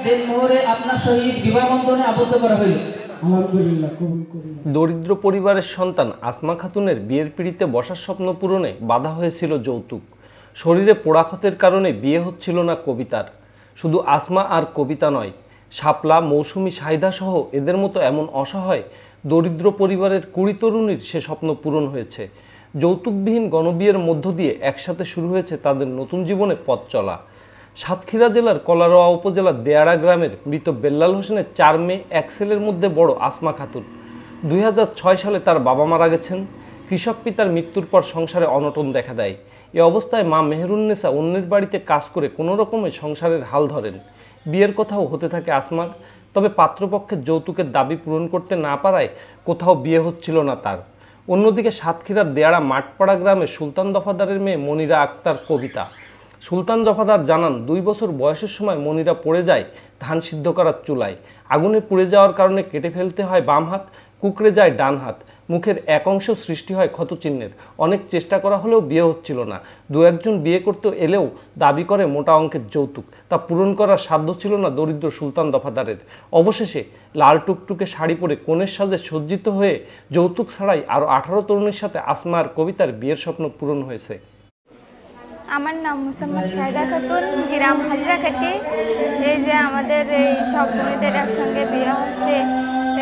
দেনমোহরে আপনার সহিত বিবাহ বন্ধনে আবদ্ধ করা হইল। আলহামদুলিল্লাহ, কবুল করুন। দরিদ্র পরিবারের সন্তান আসমা খাতুনের বিয়ের পিঁড়িতে বসার স্বপ্ন পূরণে বাধা হয়েছিল যৌতুক। শরীরে পোড়াক্ষতের কারণে বিয়ে হচ্ছিল না কবিতার। শুধু আসমা আর কবিতা নয়, শাপলা, মৌসুমী, সাহিদা সহ এদের মতো এমন অসহায় দরিদ্র পরিবারের 20 তরুণীর সে স্বপ্ন পূরণ হয়েছে। যৌতুকবিহীন গণবিয়ের মধ্য দিয়ে একসাথে শুরু হয়েছে তাদের নতুন জীবনে পথ চলা। সাতক্ষীরা জেলার কলারোয়া উপজেলার দেয়াড়া গ্রামের মৃত বেল্লাল হোসেনের 4 মেয়ে, এক ছেলের মধ্যে বড় আসমা খাতুন। 2006 সালে তার বাবা মারা গেছেন। কৃষক পিতার মৃত্যুর পর সংসারে অনটন দেখা দেয়। এ অবস্থায় মা মেহেরুন্নেসা অন্যের বাড়িতে কাজ করে কোনো রকমে সংসারের হাল ধরেন। বিয়ের কথাও হতে থাকে আসমার, তবে পাত্রপক্ষের যৌতুকের দাবি পূরণ করতে না পারায় কোথাও বিয়ে হচ্ছিল না তার। অন্যদিকে সাতক্ষীরার দেয়াড়া মাঠপাড়া গ্রামের সুলতান দফাদারের মেয়ে মনিরা আক্তার কবিতা। সুলতান দফাদার জানান, 2 বছর বয়সের সময় মনিরা পড়ে যায় ধান সিদ্ধ করার চুলায়। আগুনে পুড়ে যাওয়ার কারণে কেটে ফেলতে হয় বাম হাত, কুঁকড়ে যায় ডান হাত। মুখের এক অংশ সৃষ্টি হয় ক্ষতচিহ্নের। অনেক চেষ্টা করা হলেও বিয়ে হচ্ছিল না। 2-1 সজ্ঞ করতে এলেও দাবি করে মোটা অঙ্কের যৌতুক। তা পূরণ করার সাধ্য ছিল না দরিদ্র সুলতান দফাদারের। অবশেষে লাল টুকটুকে শাড়ি পরে কনের সাজে সজ্জিত হয়ে যৌতুক ছাড়াই আরও 18 তরুণীর সাথে আসমা আর কবিতার বিয়ের স্বপ্ন পূরণ হয়েছে। আমার নাম মুসাম্মদ শাহিদা খাতুন, গ্রাম হাজরাকাটি। এই যে আমাদের এই সব বোনেদের একসঙ্গে বিয়ে হচ্ছে,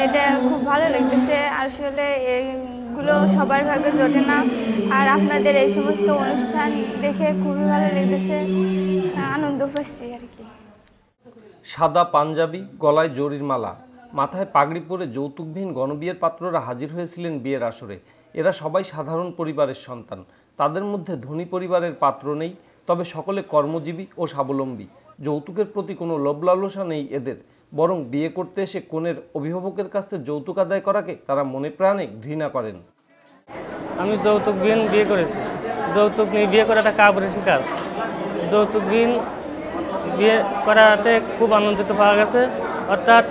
এটা খুব ভালো লাগতেছে। আসলে এগুলো সবার ভাগ্যে জোটে না, আর আপনাদের এই সমস্ত অনুষ্ঠান দেখে খুবই ভালো লাগতেছে, আনন্দ পাচ্ছি আর কি। সাদা পাঞ্জাবি, গলায় জরির মালা, মাথায় পাগড়ি পরে যৌতুকবিহীন গণবিয়ের পাত্ররা হাজির হয়েছিলেন বিয়ের আসরে। এরা সবাই সাধারণ পরিবারের সন্তান। তাদের মধ্যে ধনী পরিবারের পাত্র নেই, তবে সকলে কর্মজীবী ও স্বাবলম্বী। যৌতুকের প্রতি কোনো লোভ লালসা নেই এদের, বরং বিয়ে করতে এসে কনের অভিভাবকের কাছ থেকে যৌতুক আদায় করাকে তারা মনে প্রাণে ঘৃণা করেন। আমি যৌতুকবিহীন বিয়ে করেছি। যৌতুক নিয়ে বিয়ে করাটা কাপুরুষের কাজ। যৌতুকবিহীন বিয়ে করাতে খুব আনন্দিত পাওয়া গেছে। অর্থাৎ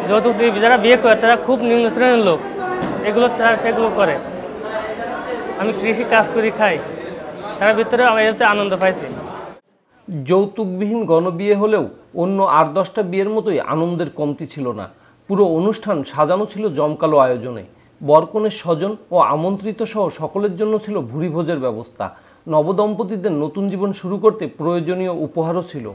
যৌতুক দিয়ে যারা বিয়ে করে তারা খুব নিম্ন শ্রেণীর লোক, এগুলো তারা সেগুলো করে। আমি কৃষি কাজ করি, খাই, তার ভিতরে আমি এতে আনন্দ পাইছি। যৌতুকবিহীন গণবিয়ে হলেও অন্য 8-10টা বিয়ের মতোই আনন্দের কমতি ছিল না। পুরো অনুষ্ঠান সাজানো ছিল জমকালো আয়োজনে। বরকনের স্বজন ও আমন্ত্রিত সহ সকলের জন্য ছিল ভুরিভোজের ব্যবস্থা। নবদম্পতিদের নতুন জীবন শুরু করতে প্রয়োজনীয় উপহারও ছিল।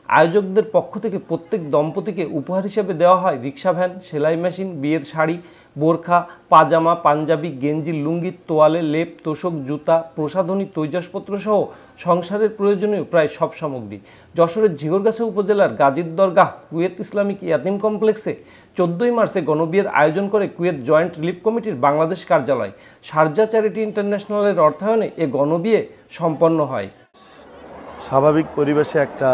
আয়োজকদের পক্ষ থেকে প্রত্যেক দম্পতিকে উপহার হিসেবে দেওয়া হয় রিক্সা ভ্যান, সেলাই মেশিন, বিয়ের শাড়ি, বোরখা, পাজামা, পাঞ্জাবি, গেঞ্জি, লুঙ্গি, তোয়ালে, লেপ, তোশক, জুতা, প্রসাধনী, তৈজসপত্র সহ সংসারের প্রয়োজনীয় প্রায় সব সামগ্রী। যশোরের ঝিগরগাছা উপজেলার গাজীর দরগাহ কুয়েত ইসলামিক ইয়াতিম কমপ্লেক্সে 14 মার্চে গণবিয়ের আয়োজন করে কুয়েত জয়েন্ট রিলিফ কমিটির বাংলাদেশ কার্যালয়। শারজা চ্যারিটি ইন্টারন্যাশনালের অর্থায়নে এ গণবিয়ে সম্পন্ন হয়। স্বাভাবিক পরিবেশে একটা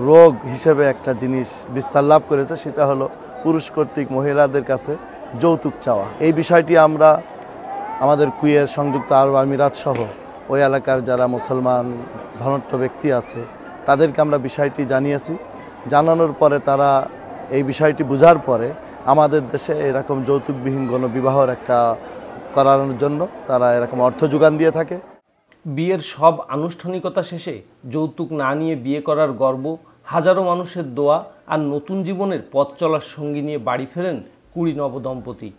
রোগ হিসেবে একটা জিনিস বিস্তার লাভ করেছে, সেটা হলো পুরুষ কর্তৃক মহিলাদের কাছে যৌতুক চাওয়া। এই বিষয়টি আমরা আমাদের কুয়েত, সংযুক্ত আরব আমিরাত সহ ওই এলাকার যারা মুসলমান ধনাঢ্য ব্যক্তি আছে তাদেরকে আমরা বিষয়টি জানিয়েছি। জানানোর পরে তারা এই বিষয়টি বোঝার পরে আমাদের দেশে এরকম যৌতুকবিহীন গণবিবাহর একটা করানোর জন্য তারা এরকম অর্থ যোগান দিয়ে থাকে। বিয়ের সব আনুষ্ঠানিকতা শেষে যৌতুক না নিয়ে বিয়ে করার গর্ব, হাজারো মানুষের দোয়া আর নতুন জীবনের পথ চলার সঙ্গী নিয়ে বাড়ি ফেরেন 20 নবদম্পতি।